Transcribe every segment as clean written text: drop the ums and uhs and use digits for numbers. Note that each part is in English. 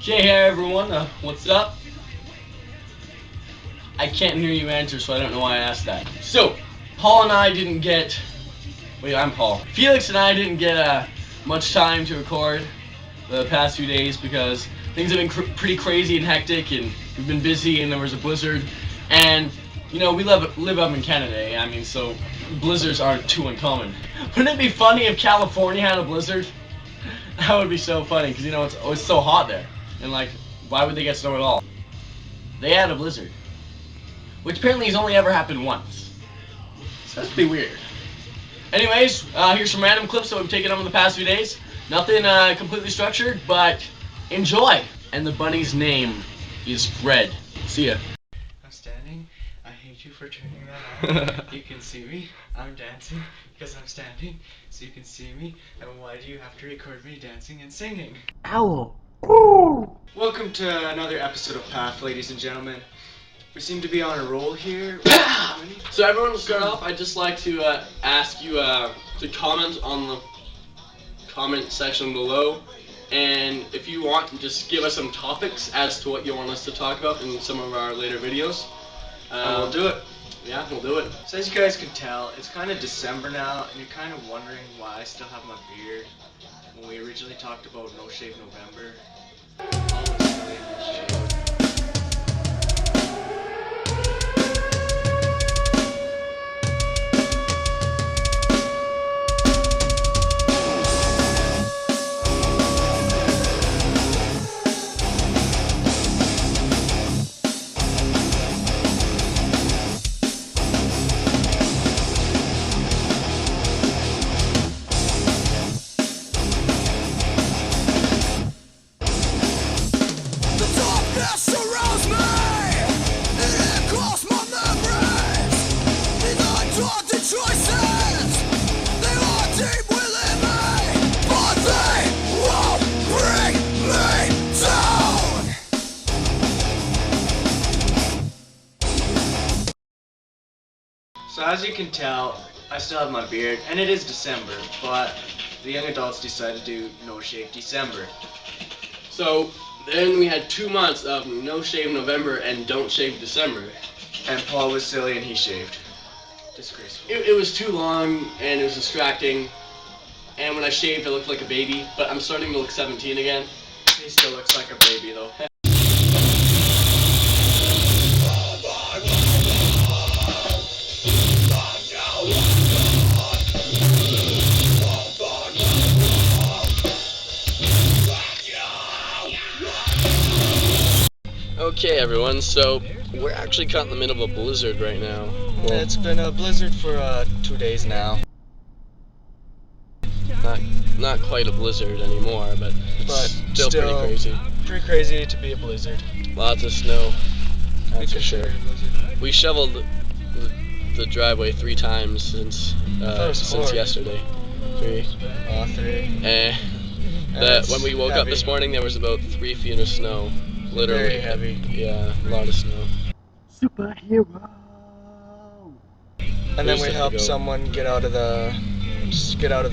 Okay, hey everyone, what's up? I can't hear you answer, so I don't know why I asked that. So, Paul and I didn't get... Wait, I'm Paul. Felix and I didn't get much time to record the past few days because things have been pretty crazy and hectic, and we've been busy, and there was a blizzard. And, you know, we live up in Canada, I mean, so blizzards aren't too uncommon. Wouldn't it be funny if California had a blizzard? That would be so funny, because, you know, it's so hot there. And, like, why would they get snow at all? They had a blizzard. Which apparently has only ever happened once. So that's pretty weird. Anyways, here's some random clips that we've taken over the past few days. Nothing completely structured, but enjoy! And the bunny's name is Fred. See ya. I'm standing. I hate you for turning that on. You can see me. I'm dancing because I'm standing, so you can see me. And why do you have to record me dancing and singing? Owl. Welcome to another episode of Path, ladies and gentlemen. We seem to be on a roll here. So everyone, to start off, I'd just like to ask you to comment on the comment section below. And if you want, just give us some topics as to what you want us to talk about in some of our later videos. And we'll do it. Yeah, we'll do it. So as you guys can tell, it's kind of December now, and you're kind of wondering why I still have my beard when we originally talked about No Shave November. So as you can tell, I still have my beard, and it is December, but the young adults decided to do No Shave December. So then we had 2 months of No Shave November and Don't Shave December. And Paul was silly and he shaved. Disgraceful. It was too long and it was distracting. And when I shaved, I looked like a baby, but I'm starting to look 17 again. He still looks like a baby though. Okay everyone, so we're actually caught in the middle of a blizzard right now. Well, It's been a blizzard for 2 days now. not quite a blizzard anymore, but still pretty crazy. Pretty crazy to be a blizzard. Lots of snow, that's for sure. We shoveled the driveway 3 times since yesterday. 3. 3. When we woke up this morning, there was about 3 feet of snow. Literally. Very heavy. Yeah, a lot of snow. Superhero. And then we helped someone get out of the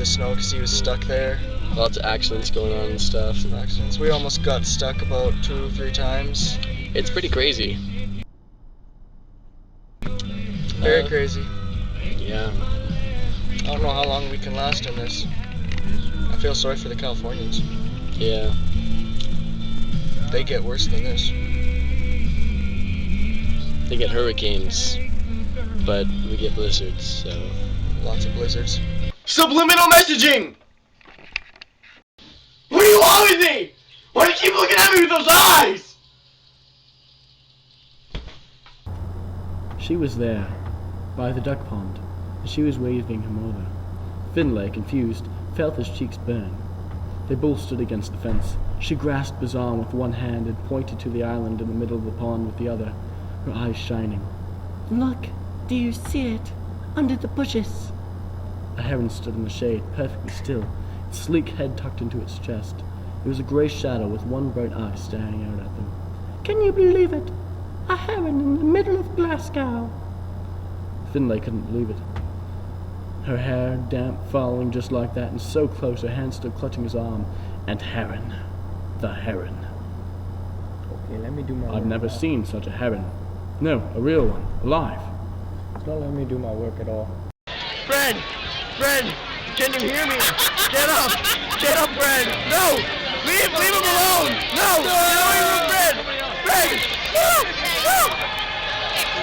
snow because he was stuck there. Lots of accidents going on and stuff. Accidents. We almost got stuck about 2 or 3 times. It's pretty crazy. Very crazy. Yeah. I don't know how long we can last in this. I feel sorry for the Californians. Yeah. They get worse than this. They get hurricanes, but we get blizzards, so... Lots of blizzards. Subliminal messaging! What do you want with me? Why do you keep looking at me with those eyes? She was there, by the duck pond, and she was waving him over. Finlay, confused, felt his cheeks burn. They both stood against the fence. She grasped his arm with one hand and pointed to the island in the middle of the pond with the other, her eyes shining. Look, do you see it? Under the bushes. A heron stood in the shade, perfectly still, its sleek head tucked into its chest. It was a grey shadow with one bright eye staring out at them. Can you believe it? A heron in the middle of Glasgow. Finlay couldn't believe it. Her hair, damp, falling just like that, and so close her hand stood clutching his arm. And Heron. The heron. Okay, let me do my work. I've never seen such a heron. No, a real one, alive. It's not letting me do my work at all. Fred! Fred! Can you hear me? Get up! Get up, Fred! No! Leave him alone! No! Get away from Fred! Fred! Woo! Woo!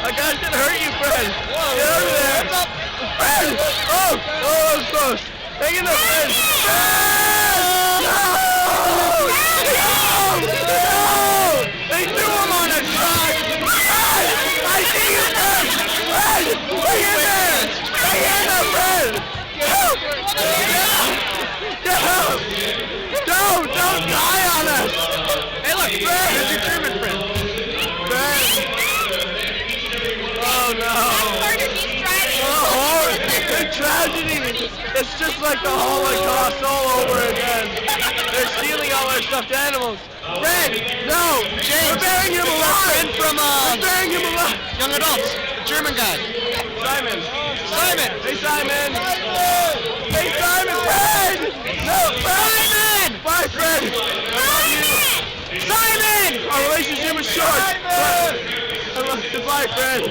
That guy's gonna hurt you, Fred! Get over there! Fred! Oh! Oh, that was close! Hang in there, Fred! Fred! No! No! No! They threw him on a truck! Fred! I see you, Fred! Fred! Hang in there! Hang in there, Fred! Help! Get up! Don't die on us! Hey, look, Fred! There's your German friend. Fred! Oh, no! Oh, the tragedy! It's just like the Holocaust all over again. They're stealing all our stuffed animals. Fred! No! James! We're burying him alive! Friend from, we're burying him alive! Young adults! German guy! Simon! Simon! Hey, Simon! Hey, Simon! Fred! No, Fred! Simon! Bye, Fred! I love you! Simon! Our relationship is short! Simon! Goodbye, Fred!